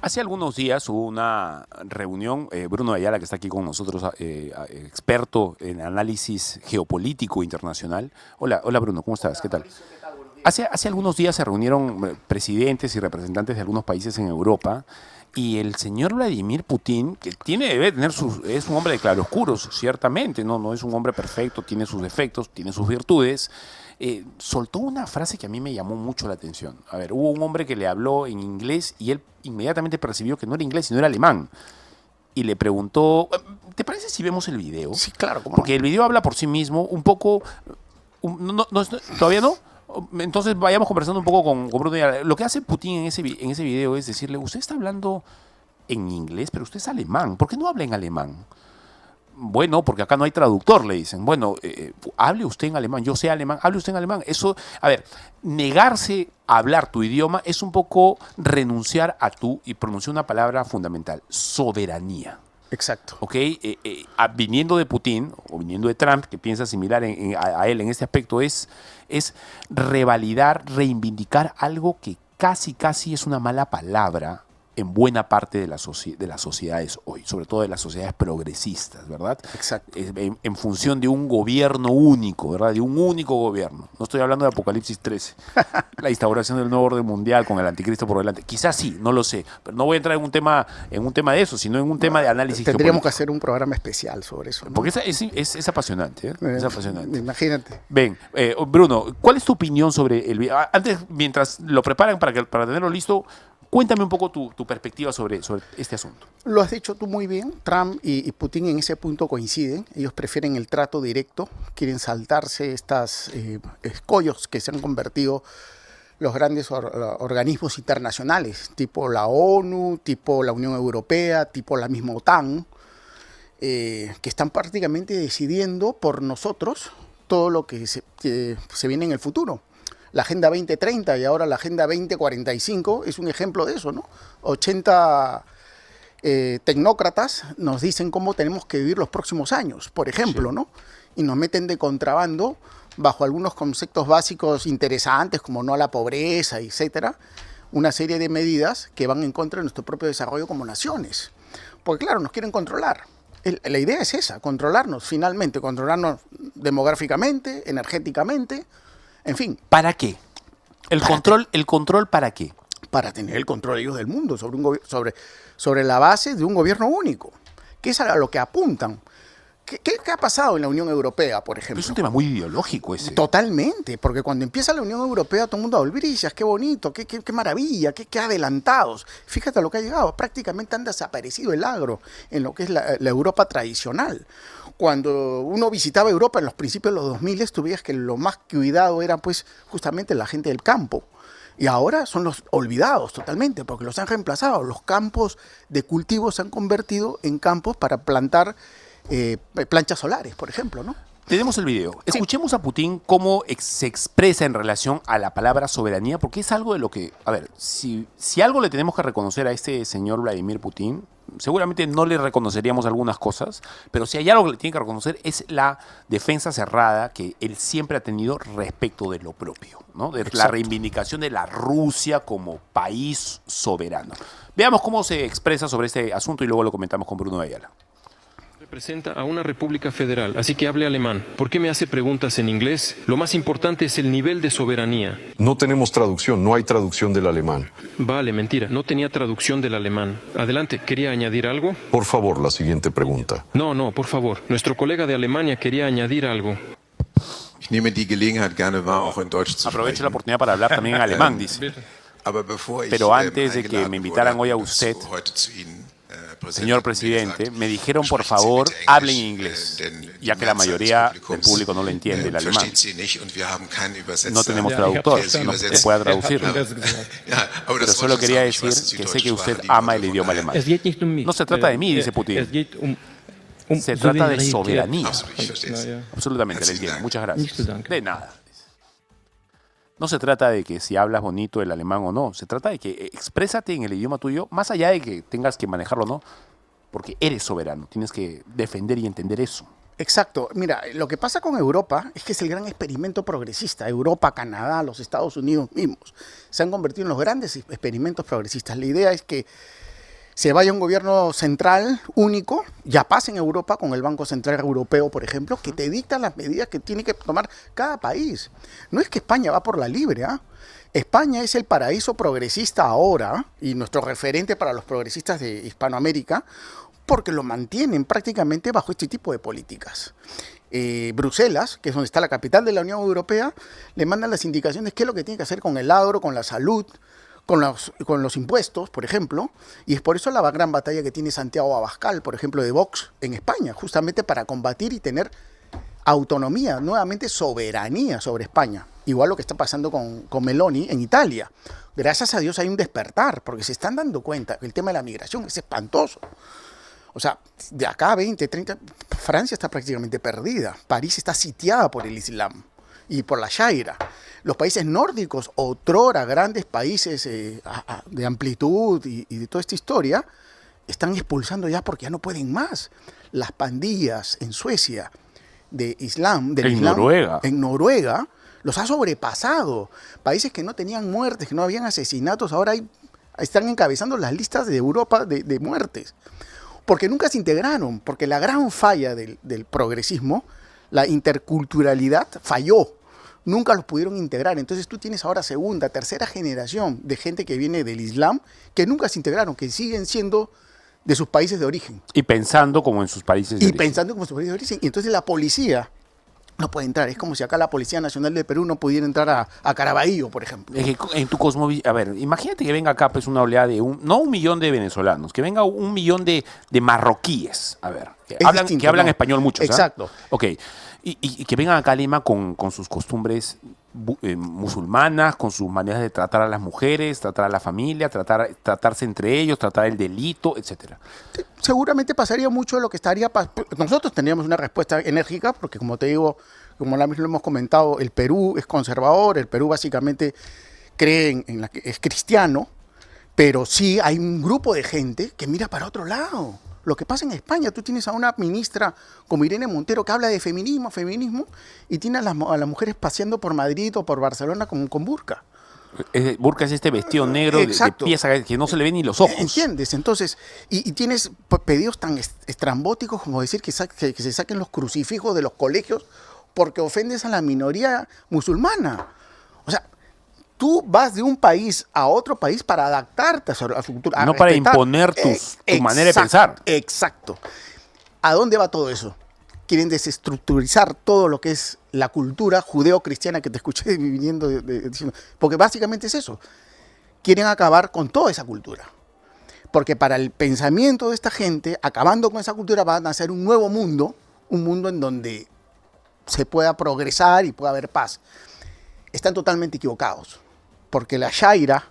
Hace algunos días hubo una reunión, Bruno Ayala, que está aquí con nosotros, experto en análisis geopolítico internacional. Hola, hola Bruno, ¿cómo estás? ¿Qué tal? Hace algunos días se reunieron presidentes y representantes de algunos países en Europa y el señor Vladimir Putin, que debe tener es un hombre de claroscuros, ciertamente, no es un hombre perfecto, tiene sus defectos, tiene sus virtudes, soltó una frase que a mí me llamó mucho la atención. A ver, hubo un hombre que le habló en inglés y él inmediatamente percibió que no era inglés, sino era alemán. Y le preguntó, ¿te parece si vemos el video? Sí, claro, ¿cómo Porque no? el video habla por sí mismo, un poco... ¿Todavía no? Entonces vayamos conversando un poco con Bruno. Lo que hace Putin en ese video es decirle, usted está hablando en inglés, pero usted es alemán. ¿Por qué no habla en alemán? Bueno, porque acá no hay traductor, le dicen. Bueno, hable usted en alemán, yo sé alemán, hable usted en alemán. Eso, a ver, negarse a hablar tu idioma es un poco renunciar a y pronunciar una palabra fundamental, soberanía. Exacto. ¿Ok? Viniendo de Putin o viniendo de Trump, que piensa similar a él en este aspecto, es revalidar, reivindicar algo que casi es una mala palabra en buena parte de las sociedades hoy, sobre todo de las sociedades progresistas, ¿verdad? Exacto. En función de un gobierno único, ¿verdad? De un único gobierno. No estoy hablando de Apocalipsis 13, la instauración del nuevo orden mundial con el anticristo por delante. Quizás sí, no lo sé, pero no voy a entrar en un tema de eso, sino en un tema de análisis Tendríamos que geopolítico. hacer un programa especial sobre eso, ¿no? Porque es apasionante, ¿eh? Es apasionante. Imagínate. Ven, Bruno, ¿cuál es tu opinión sobre el video? Antes, mientras lo preparan para tenerlo listo, cuéntame un poco tu perspectiva sobre este asunto. Lo has dicho tú muy bien. Trump y Putin en ese punto coinciden. Ellos prefieren el trato directo, quieren saltarse estas escollos que se han convertido los grandes organismos internacionales, tipo la ONU, tipo la Unión Europea, tipo la misma OTAN, que están prácticamente decidiendo por nosotros todo lo que se viene en el futuro. La Agenda 2030 y ahora la Agenda 2045 es un ejemplo de eso, ¿no? 80 tecnócratas nos dicen cómo tenemos que vivir los próximos años, por ejemplo, Sí. ¿no? Y nos meten de contrabando bajo algunos conceptos básicos interesantes como no a la pobreza, etcétera, una serie de medidas que van en contra de nuestro propio desarrollo como naciones. Porque claro, nos quieren controlar. La idea es esa, controlarnos finalmente, controlarnos demográficamente, energéticamente, en fin. ¿Para qué? ¿El control para qué? Para tener el control ellos del mundo sobre la base de un gobierno único, que es a lo que apuntan. ¿Qué ha pasado en la Unión Europea, por ejemplo? Pero es un tema muy ideológico ese. Totalmente, porque cuando empieza la Unión Europea todo el mundo brillas, qué bonito, qué maravilla, qué adelantados. Fíjate a lo que ha llegado, prácticamente han desaparecido el agro en lo que es la Europa tradicional. Cuando uno visitaba Europa en los principios de los 2000, tú veías que lo más cuidado era pues justamente la gente del campo. Y ahora son los olvidados totalmente, porque los han reemplazado. Los campos de cultivo se han convertido en campos para plantar planchas solares, por ejemplo, ¿no? Tenemos el video. Sí. Escuchemos a Putin cómo se expresa en relación a la palabra soberanía, porque es algo de lo que, a ver, si algo le tenemos que reconocer a este señor Vladimir Putin, seguramente no le reconoceríamos algunas cosas, pero si hay algo que le tiene que reconocer es la defensa cerrada que él siempre ha tenido respecto de lo propio, ¿no? De la reivindicación de la Rusia como país soberano. Veamos cómo se expresa sobre este asunto y luego lo comentamos con Bruno Ayala. Representa a una república federal, así que hable alemán. ¿Por qué me hace preguntas en inglés? Lo más importante es el nivel de soberanía. No tenemos traducción, no hay traducción del alemán. Vale, mentira, no tenía traducción del alemán. Adelante, ¿quería añadir algo? Por favor, la siguiente pregunta. No, por favor. Nuestro colega de Alemania quería añadir algo. Ich nehme die Gelegenheit gerne wahr, auch in Deutsch zu Aprovecho la sprechen. oportunidad para hablar también en alemán, dice. Aber bevor ich, Pero antes de que eingeladen me invitaran wurde, hoy a das usted, heute zu Ihnen, señor presidente, me dijeron por favor hablen inglés, ya que la mayoría del público no lo entiende el alemán. No tenemos traductor que pueda traducirlo. Pero solo quería decir que sé que usted ama el idioma alemán. No se trata de mí, dice Putin. Se trata de soberanía. Absolutamente, le entiendo. Muchas gracias. De nada. No se trata de que si hablas bonito el alemán o no, se trata de que exprésate en el idioma tuyo, más allá de que tengas que manejarlo o no, porque eres soberano, tienes que defender y entender eso. Exacto. Mira, lo que pasa con Europa es que es el gran experimento progresista. Europa, Canadá, los Estados Unidos mismos se han convertido en los grandes experimentos progresistas. La idea es que se vaya un gobierno central único, ya pasa en Europa con el Banco Central Europeo, por ejemplo, que te dicta las medidas que tiene que tomar cada país. No es que España va por la libre, ¿ah? España es el paraíso progresista ahora y nuestro referente para los progresistas de Hispanoamérica porque lo mantienen prácticamente bajo este tipo de políticas. Bruselas, que es donde está la capital de la Unión Europea, le mandan las indicaciones de qué es lo que tiene que hacer con el agro, con la salud, con los impuestos, por ejemplo, y es por eso la gran batalla que tiene Santiago Abascal, por ejemplo, de Vox en España, justamente para combatir y tener autonomía, nuevamente soberanía sobre España. Igual lo que está pasando con Meloni en Italia. Gracias a Dios hay un despertar, porque se están dando cuenta que el tema de la migración es espantoso. O sea, de acá a 20, 30, Francia está prácticamente perdida. París está sitiada por el Islam y por la Shaira. Los países nórdicos, otrora grandes países de amplitud y de toda esta historia, están expulsando ya porque ya no pueden más. Las pandillas en Suecia de Islam, en Noruega, los ha sobrepasado. Países que no tenían muertes, que no habían asesinatos, ahora están encabezando las listas de Europa de muertes. Porque nunca se integraron, porque la gran falla del progresismo, la interculturalidad, falló. Nunca los pudieron integrar. Entonces tú tienes ahora segunda, tercera generación de gente que viene del Islam que nunca se integraron, que siguen siendo de sus países de origen. Y pensando como en sus países de origen. Y entonces la policía no puede entrar. Es como si acá la Policía Nacional de Perú no pudiera entrar a Caraballo, por ejemplo. Es que en tu cosmovisión, a ver, imagínate que venga acá pues una oleada de no 1 millón de venezolanos, que venga 1 millón de marroquíes, a ver, que hablan español mucho. Exacto. Ok, y que vengan acá a Lima con sus costumbres musulmanas, con sus maneras de tratar a las mujeres, tratar a la familia, tratarse entre ellos, tratar el delito, etcétera. Seguramente pasaría mucho lo que estaría... Nosotros tendríamos una respuesta enérgica, porque como te digo, como lo hemos comentado, el Perú es conservador, el Perú básicamente cree en la que es cristiano, pero sí hay un grupo de gente que mira para otro lado. Lo que pasa en España, tú tienes a una ministra como Irene Montero que habla de feminismo, y tiene a las mujeres paseando por Madrid o por Barcelona con burka. Burka es este vestido negro de pieza que no se le ven ni los ojos. ¿Entiendes? Entonces, y tienes pedidos tan estrambóticos como decir que se saquen los crucifijos de los colegios porque ofendes a la minoría musulmana. O sea, tú vas de un país a otro país para adaptarte a su cultura. No para imponer tu manera de pensar. Exacto. ¿A dónde va todo eso? Quieren desestructurizar todo lo que es la cultura judeo-cristiana que te escuché viniendo diciendo. Porque básicamente es eso. Quieren acabar con toda esa cultura. Porque para el pensamiento de esta gente, acabando con esa cultura, van a hacer un nuevo mundo, un mundo en donde se pueda progresar y pueda haber paz. Están totalmente equivocados. Porque la Sharia,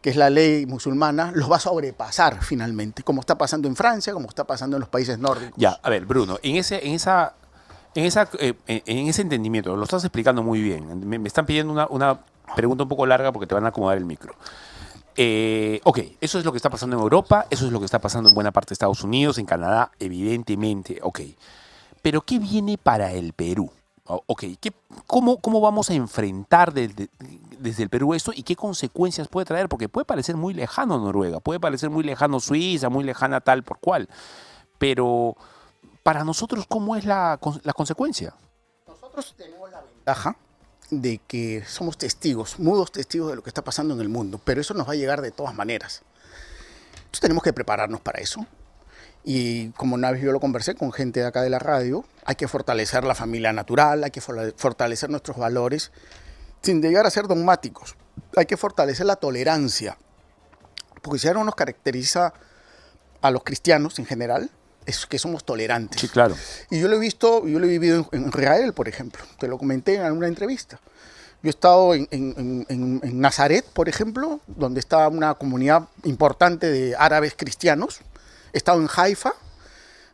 que es la ley musulmana, los va a sobrepasar finalmente, como está pasando en Francia, como está pasando en los países nórdicos. Ya, a ver, Bruno, en ese entendimiento, lo estás explicando muy bien. Me están pidiendo una pregunta un poco larga porque te van a acomodar el micro. Ok, eso es lo que está pasando en Europa, eso es lo que está pasando en buena parte de Estados Unidos, en Canadá, evidentemente, ok. Pero ¿qué viene para el Perú? Ok, ¿cómo vamos a enfrentar desde el Perú esto y qué consecuencias puede traer? Porque puede parecer muy lejano Noruega, puede parecer muy lejano Suiza, muy lejana tal por cual, pero para nosotros, ¿cómo es la consecuencia? Nosotros tenemos la ventaja de que somos testigos, mudos testigos de lo que está pasando en el mundo, pero eso nos va a llegar de todas maneras. Entonces tenemos que prepararnos para eso. Y como una vez yo lo conversé con gente de acá de la radio, hay que fortalecer la familia natural, hay que fortalecer nuestros valores, sin llegar a ser dogmáticos. Hay que fortalecer la tolerancia, porque si algo nos caracteriza a los cristianos en general, es que somos tolerantes. Sí, claro. Y yo lo he visto, yo lo he vivido en Israel, por ejemplo, te lo comenté en alguna entrevista. Yo he estado en Nazaret, por ejemplo, donde está una comunidad importante de árabes cristianos. He estado en Haifa,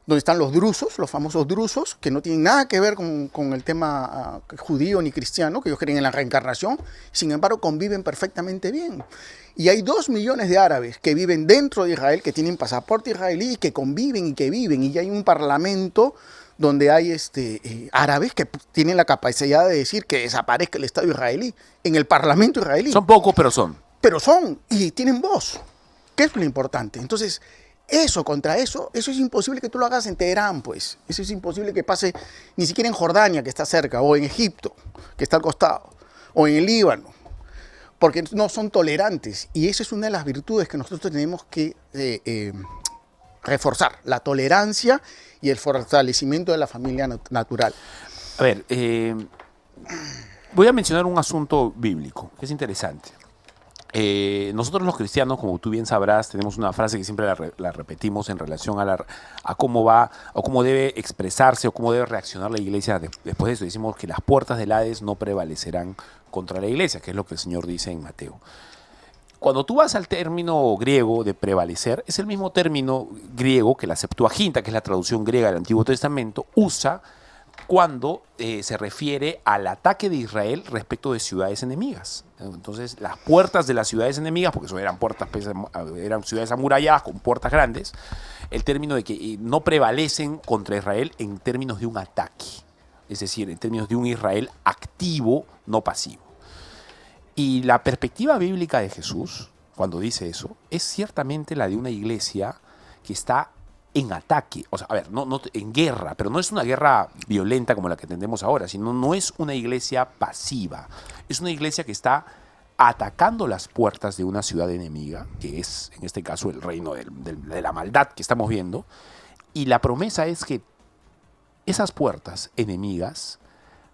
donde están los drusos, los famosos drusos, que no tienen nada que ver con el tema judío ni cristiano, que ellos creen en la reencarnación, sin embargo conviven perfectamente bien. Y hay 2 millones de árabes que viven dentro de Israel, que tienen pasaporte israelí, que conviven y que viven, y ya hay un parlamento donde hay árabes que tienen la capacidad de decir que desaparezca el Estado israelí, en el parlamento israelí. Son pocos, pero son. Pero son, y tienen voz. ¿Qué es lo importante? Entonces, contra eso es imposible que tú lo hagas en Teherán, pues. Eso es imposible que pase ni siquiera en Jordania, que está cerca, o en Egipto, que está al costado, o en el Líbano, porque no son tolerantes. Y esa es una de las virtudes que nosotros tenemos que reforzar, la tolerancia y el fortalecimiento de la familia natural. A ver, voy a mencionar un asunto bíblico, que es interesante. Nosotros los cristianos, como tú bien sabrás, tenemos una frase que siempre la repetimos en relación a cómo va o cómo debe expresarse o cómo debe reaccionar la iglesia después de eso. Decimos que las puertas del Hades no prevalecerán contra la iglesia, que es lo que el Señor dice en Mateo. Cuando tú vas al término griego de prevalecer, es el mismo término griego que la Septuaginta, que es la traducción griega del Antiguo Testamento, usa cuando se refiere al ataque de Israel respecto de ciudades enemigas. Entonces, las puertas de las ciudades enemigas, porque eso eran puertas, eran ciudades amuralladas con puertas grandes, el término de que no prevalecen contra Israel en términos de un ataque, es decir, en términos de un Israel activo, no pasivo. Y la perspectiva bíblica de Jesús, cuando dice eso, es ciertamente la de una iglesia que está en ataque, o sea, a ver, no en guerra, pero no es una guerra violenta como la que tenemos ahora, sino no es una iglesia pasiva, es una iglesia que está atacando las puertas de una ciudad enemiga, que es en este caso el reino de la maldad que estamos viendo, y la promesa es que esas puertas enemigas,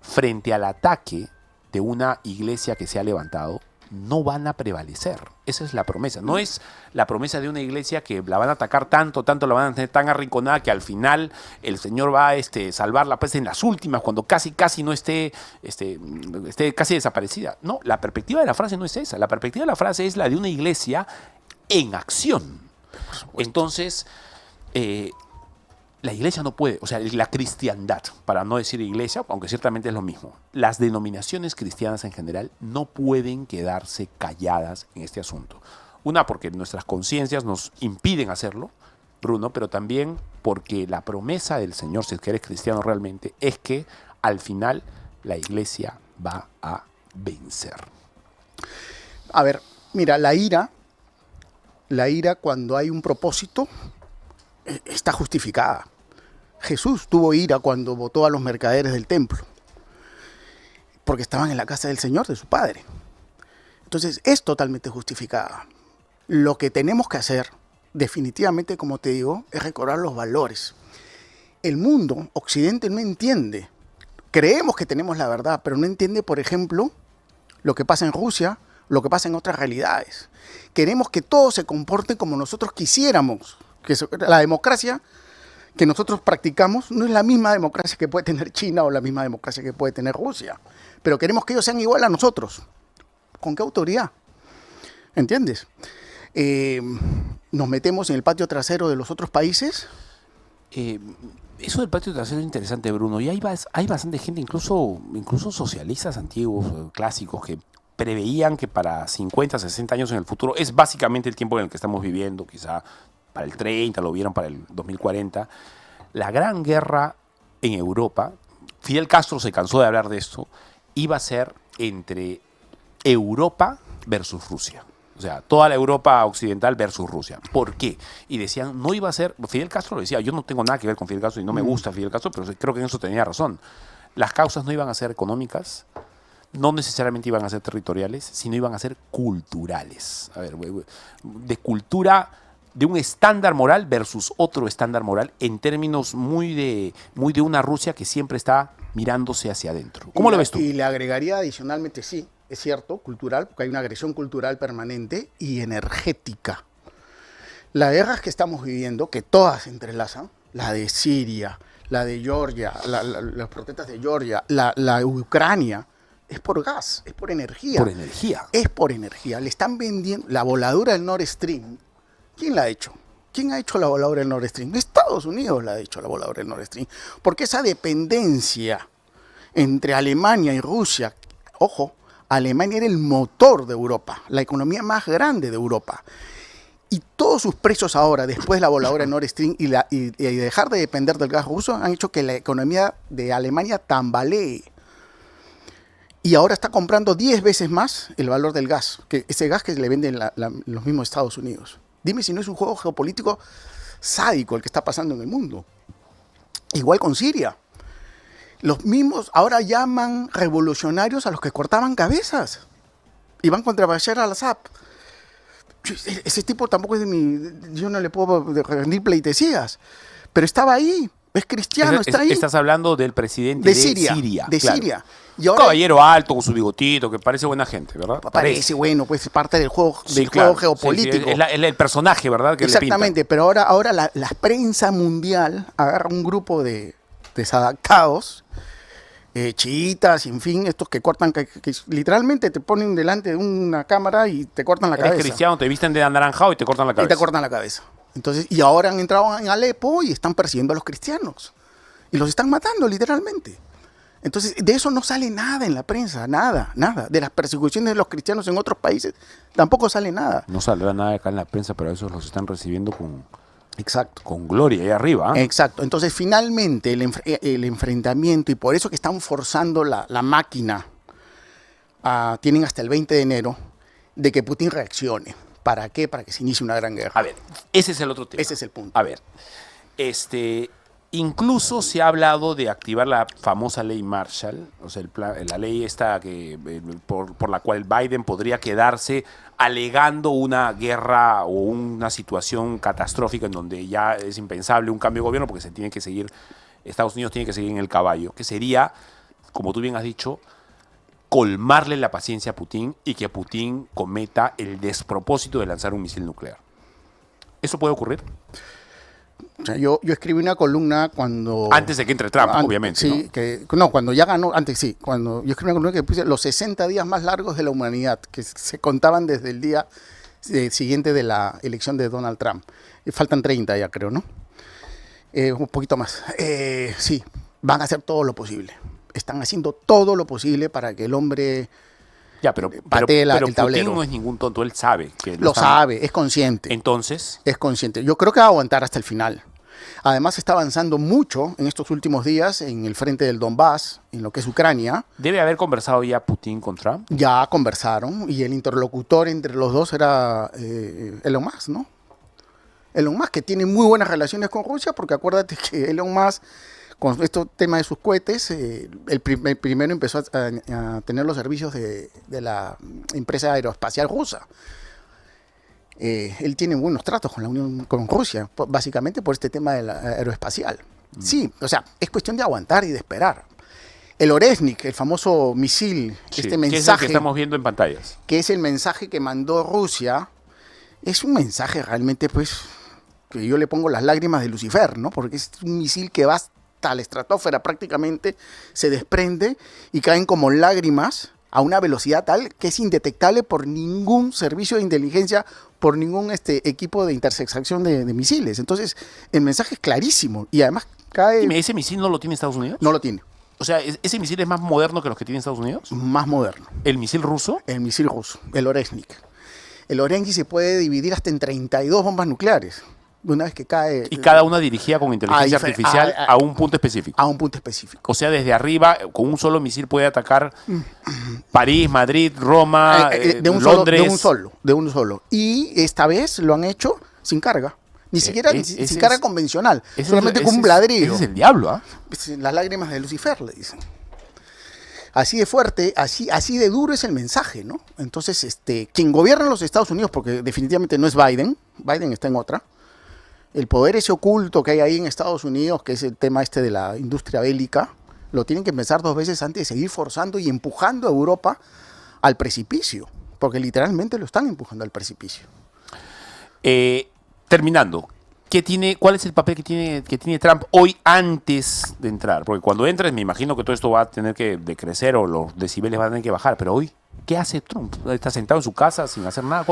frente al ataque de una iglesia que se ha levantado, no van a prevalecer. Esa es la promesa. No es la promesa de una iglesia que la van a atacar tanto la van a tener tan arrinconada que al final el Señor va a salvarla pues en las últimas, cuando casi no esté casi desaparecida. No, la perspectiva de la frase no es esa. La perspectiva de la frase es la de una iglesia en acción. Entonces, la iglesia no puede, o sea, la cristiandad, para no decir iglesia, aunque ciertamente es lo mismo, las denominaciones cristianas en general no pueden quedarse calladas en este asunto. Una, porque nuestras conciencias nos impiden hacerlo, Bruno, pero también porque la promesa del Señor, si es que eres cristiano realmente, es que al final la iglesia va a vencer. A ver, mira, la ira cuando hay un propósito está justificada. Jesús tuvo ira cuando botó a los mercaderes del templo, porque estaban en la casa del Señor, de su Padre. Entonces, es totalmente justificada. Lo que tenemos que hacer, definitivamente, como te digo, es recordar los valores. El mundo, Occidente, no entiende. Creemos que tenemos la verdad, pero no entiende, por ejemplo, lo que pasa en Rusia, lo que pasa en otras realidades. Queremos que todos se comporten como nosotros quisiéramos. Que la democracia que nosotros practicamos no es la misma democracia que puede tener China o la misma democracia que puede tener Rusia. Pero queremos que ellos sean igual a nosotros. ¿Con qué autoridad? ¿Entiendes? Nos metemos en el patio trasero de los otros países. Eso del patio trasero es interesante, Bruno. Y hay bastante gente, incluso socialistas antiguos, clásicos, que preveían que para 50, 60 años en el futuro, es básicamente el tiempo en el que estamos viviendo, quizá para el 30, lo vieron para el 2040, la gran guerra en Europa, Fidel Castro se cansó de hablar de esto, iba a ser entre Europa versus Rusia. O sea, toda la Europa occidental versus Rusia. ¿Por qué? Y decían, no iba a ser, Fidel Castro lo decía, yo no tengo nada que ver con Fidel Castro y no me gusta Fidel Castro, pero creo que en eso tenía razón. Las causas no iban a ser económicas, no necesariamente iban a ser territoriales, sino iban a ser culturales. A ver, de cultura, de un estándar moral versus otro estándar moral, en términos muy de una Rusia que siempre está mirándose hacia adentro. ¿Cómo lo ves tú? Y le agregaría adicionalmente, sí, es cierto, cultural, porque hay una agresión cultural permanente y energética. Las guerras que estamos viviendo, que todas se entrelazan, la de Siria, la de Georgia, las protestas de Georgia, la Ucrania, es por gas, es por energía. Por energía. Es por energía. Le están vendiendo la voladura del Nord Stream. ¿Quién la ha hecho? ¿Quién ha hecho la voladura del Nord Stream? Estados Unidos la ha hecho la voladura del Nord Stream. Porque esa dependencia entre Alemania y Rusia, ojo, Alemania era el motor de Europa, la economía más grande de Europa. Y todos sus precios ahora, después de la voladura del Nord Stream y dejar de depender del gas ruso, han hecho que la economía de Alemania tambalee. Y ahora está comprando 10 veces más el valor del gas, que ese gas que le venden los mismos Estados Unidos. Dime si no es un juego geopolítico sádico el que está pasando en el mundo. Igual con Siria. Los mismos ahora llaman revolucionarios a los que cortaban cabezas. Y van contra Bashar al-Assad. Ese tipo tampoco es de mi... Yo no le puedo rendir pleitesías. Pero estaba ahí. Es cristiano, está ahí. Estás hablando del presidente de Siria. De claro. Siria. Y Un ahora, caballero alto con su bigotito, que parece buena gente, ¿verdad? parece bueno, pues es parte del juego, Sí, del claro. juego geopolítico. Sí, es el personaje, ¿verdad? Que Exactamente, le pinta. pero ahora la prensa mundial agarra un grupo de desadaptados, chiitas, en fin, estos que cortan, que literalmente te ponen delante de una cámara y te cortan la Eres cabeza. cristiano, te visten de anaranjado y te cortan la Y cabeza. te cortan la cabeza. Entonces, y ahora han entrado en Alepo y están persiguiendo a los cristianos. Y los están matando, literalmente. Entonces, de eso no sale nada en la prensa, nada. De las persecuciones de los cristianos en otros países, tampoco sale nada. No saldrá nada acá en la prensa, pero a esos los están recibiendo Exacto. con gloria ahí arriba. ¿Eh? Exacto. Entonces, finalmente, el enfrentamiento, y por eso que están forzando la máquina, tienen hasta el 20 de enero, de que Putin reaccione. ¿Para qué? Para que se inicie una gran guerra. A ver, ese es el otro tema. Ese es el punto. A ver, incluso se ha hablado de activar la famosa ley Marshall, o sea, la ley esta por la cual Biden podría quedarse alegando una guerra o una situación catastrófica en donde ya es impensable un cambio de gobierno porque Estados Unidos tiene que seguir en el caballo, que sería, como tú bien has dicho, colmarle la paciencia a Putin y que Putin cometa el despropósito de lanzar un misil nuclear. ¿Eso puede ocurrir? O sea, yo escribí una columna cuando... Antes de que entre Trump, obviamente. Sí, cuando ya ganó, antes sí. Cuando yo escribí una columna que puse los 60 días más largos de la humanidad, que se contaban desde el día siguiente de la elección de Donald Trump. Faltan 30 ya, creo, ¿no? Un poquito más. Sí, van a hacer todo lo posible. Están haciendo todo lo posible para que el hombre... Ya, pero el tablero. Putin no es ningún tonto, él sabe que Lo sabe, es consciente. Entonces, Es consciente. Yo creo que va a aguantar hasta el final. Además, está avanzando mucho en estos últimos días en el frente del Donbass, en lo que es Ucrania. debe haber conversado ya Putin con Trump. Ya conversaron y el interlocutor entre los dos era Elon Musk, ¿no? Elon Musk, que tiene muy buenas relaciones con Rusia, porque acuérdate que Elon Musk, con este tema de sus cohetes, el primero empezó a tener los servicios de la empresa aeroespacial rusa. Él tiene buenos tratos con Rusia, básicamente por este tema de la aeroespacial. Sí, o sea, es cuestión de aguantar y de esperar. El Oresnik, el famoso misil, Sí, este que es el mensaje, que estamos viendo en pantallas. que es el mensaje que mandó Rusia, es un mensaje realmente, pues, que yo le pongo las lágrimas de Lucifer, ¿no? Porque es un misil que va hasta la estratosfera prácticamente, se desprende y caen como lágrimas a una velocidad tal que es indetectable por ningún servicio de inteligencia, por ningún equipo de interceptación de misiles. Entonces, el mensaje es clarísimo y además cae... Dime, ¿ese misil no lo tiene Estados Unidos? No lo tiene. O sea, ¿ese misil es más moderno que los que tiene Estados Unidos? Más moderno. ¿El misil ruso? El misil ruso, el Oresnik. El Oresnik se puede dividir hasta en 32 bombas nucleares. Una vez que cae... Y cada una dirigida con inteligencia artificial a un punto específico. A un punto específico. O sea, desde arriba, con un solo misil puede atacar París, Madrid, Roma, Londres. De un solo. Y esta vez lo han hecho sin carga. Ni siquiera sin carga convencional. Solamente con un ladrillo. Ese es el diablo, ¿ah? Las lágrimas de Lucifer, le dicen. Así de fuerte, así de duro es el mensaje, ¿no? Entonces, quien gobierna los Estados Unidos, porque definitivamente no es Biden está en otra. El poder ese oculto que hay ahí en Estados Unidos, que es el tema de la industria bélica, lo tienen que pensar dos veces antes de seguir forzando y empujando a Europa al precipicio, porque literalmente lo están empujando al precipicio. Terminando, ¿cuál es el papel que tiene Trump hoy antes de entrar? Porque cuando entres me imagino que todo esto va a tener que decrecer o los decibeles van a tener que bajar, pero hoy, ¿qué hace Trump? ¿Está sentado en su casa sin hacer nada?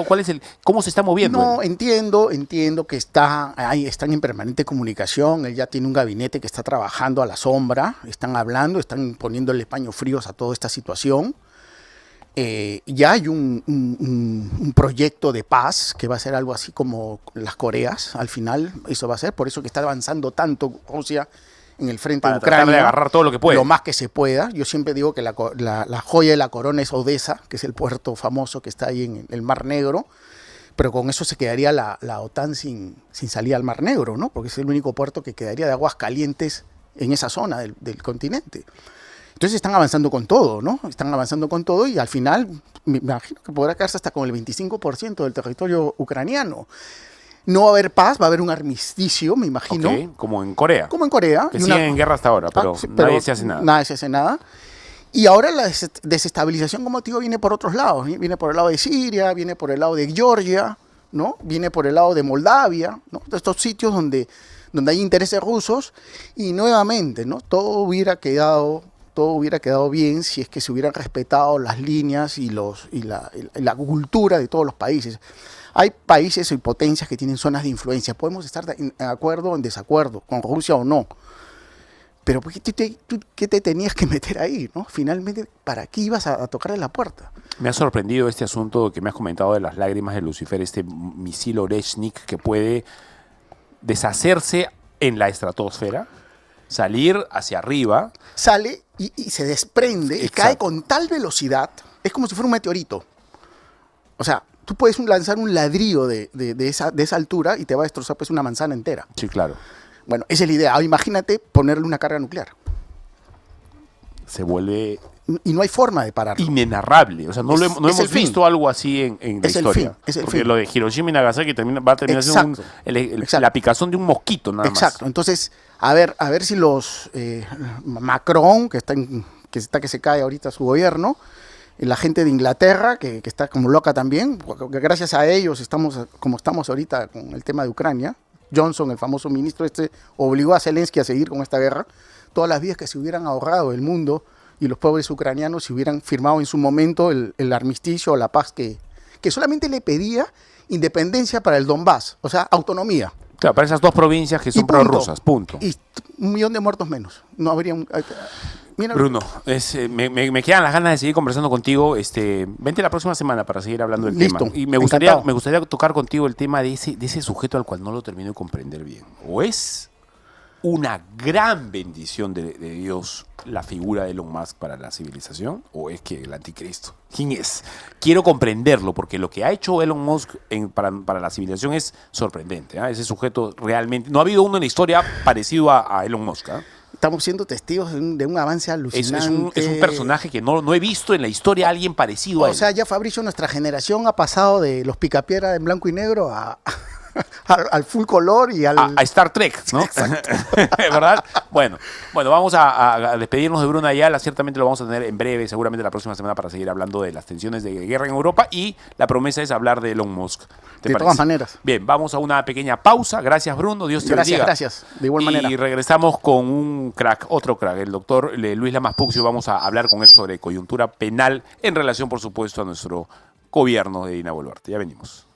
¿Cómo se está moviendo? No, entiendo que están en permanente comunicación. Él ya tiene un gabinete que está trabajando a la sombra. Están hablando, están poniéndole paños fríos a toda esta situación. Ya hay un proyecto de paz que va a ser algo así como las Coreas. Al final, eso va a ser. Por eso que está avanzando tanto Rusia en el frente de Ucrania. Tratar de agarrar todo lo que puede. Lo más que se pueda. Yo siempre digo que la joya de la corona es Odessa, que es el puerto famoso que está ahí en el Mar Negro. pero con eso se quedaría la OTAN sin salida al Mar Negro, ¿no? Porque es el único puerto que quedaría de aguas calientes en esa zona del continente. Entonces están avanzando con todo, ¿no? Están avanzando con todo y al final me imagino que podrá quedarse hasta con el 25% del territorio ucraniano. No va a haber paz, va a haber un armisticio, me imagino. Okay, como en Corea. Como en Corea. Que siguen en guerra hasta ahora, pero, sí, nadie se hace nada. Nadie se hace nada. Y ahora la desestabilización, como te digo, viene por otros lados. Viene por el lado de Siria, viene por el lado de Georgia, ¿no? Viene por el lado de Moldavia, ¿no? De estos sitios donde hay intereses rusos. Y nuevamente, ¿no? Todo hubiera quedado bien si es que se hubieran respetado las líneas y la cultura de todos los países. Hay países y potencias que tienen zonas de influencia. Podemos estar de acuerdo o en desacuerdo con Rusia o no. Pero ¿por qué te tenías que meter ahí, ¿no? Finalmente, ¿para qué ibas a tocarle la puerta? Me ha sorprendido este asunto que me has comentado de las lágrimas de Lucifer, este misil Oreshnik que puede deshacerse en la estratosfera, salir hacia arriba. Sale y se desprende y cae con tal velocidad, es como si fuera un meteorito. O sea, tú puedes lanzar un ladrillo de esa altura y te va a destrozar pues una manzana entera. Sí, claro. Bueno, esa es la idea. Ahora, imagínate ponerle una carga nuclear. Se vuelve y no hay forma de pararlo. Inenarrable. O sea, no hemos visto algo así en la historia. Es el Porque fin. Lo de Hiroshima y Nagasaki va a terminar siendo la picazón de un mosquito, nada más. Exacto. Entonces, a ver si los Macron, que se cae ahorita su gobierno, la gente de Inglaterra, que está como loca también, porque gracias a ellos estamos como estamos ahorita con el tema de Ucrania. Johnson, el famoso ministro obligó a Zelensky a seguir con esta guerra. Todas las vidas que se hubieran ahorrado el mundo y los pobres ucranianos si hubieran firmado en su momento el armisticio o la paz que solamente le pedía independencia para el Donbass, o sea, autonomía. Claro, para esas dos provincias que son prorrusas, punto. Y 1 millón de muertos menos. No habría Mira, Bruno, me quedan las ganas de seguir conversando contigo. Vente la próxima semana para seguir hablando del Listo, tema. Y me gustaría tocar contigo el tema de ese sujeto al cual no lo termino de comprender bien. O es una gran bendición de Dios la figura de Elon Musk para la civilización, o es que el anticristo. ¿Quién es? Quiero comprenderlo, porque lo que ha hecho Elon Musk para la civilización es sorprendente. Ese sujeto realmente... No ha habido uno en la historia parecido a Elon Musk. Estamos siendo testigos de un avance alucinante. Es un personaje que no he visto en la historia a alguien parecido a él. O sea, ya Fabricio, nuestra generación ha pasado de los Picapiedra en blanco y negro al full color y a Star Trek, ¿no? ¿Verdad? Bueno, vamos a despedirnos de Bruno Ayala. Ciertamente lo vamos a tener en breve, seguramente la próxima semana, para seguir hablando de las tensiones de guerra en Europa, y la promesa es hablar de Elon Musk. De todas maneras. Bien, vamos a una pequeña pausa. Gracias, Bruno. Dios te bendiga. Gracias. De igual manera. Y regresamos con un crack, otro crack, el doctor Luis Lamas Puccio. Vamos a hablar con él sobre coyuntura penal en relación, por supuesto, a nuestro gobierno de Dina Boluarte. Ya venimos.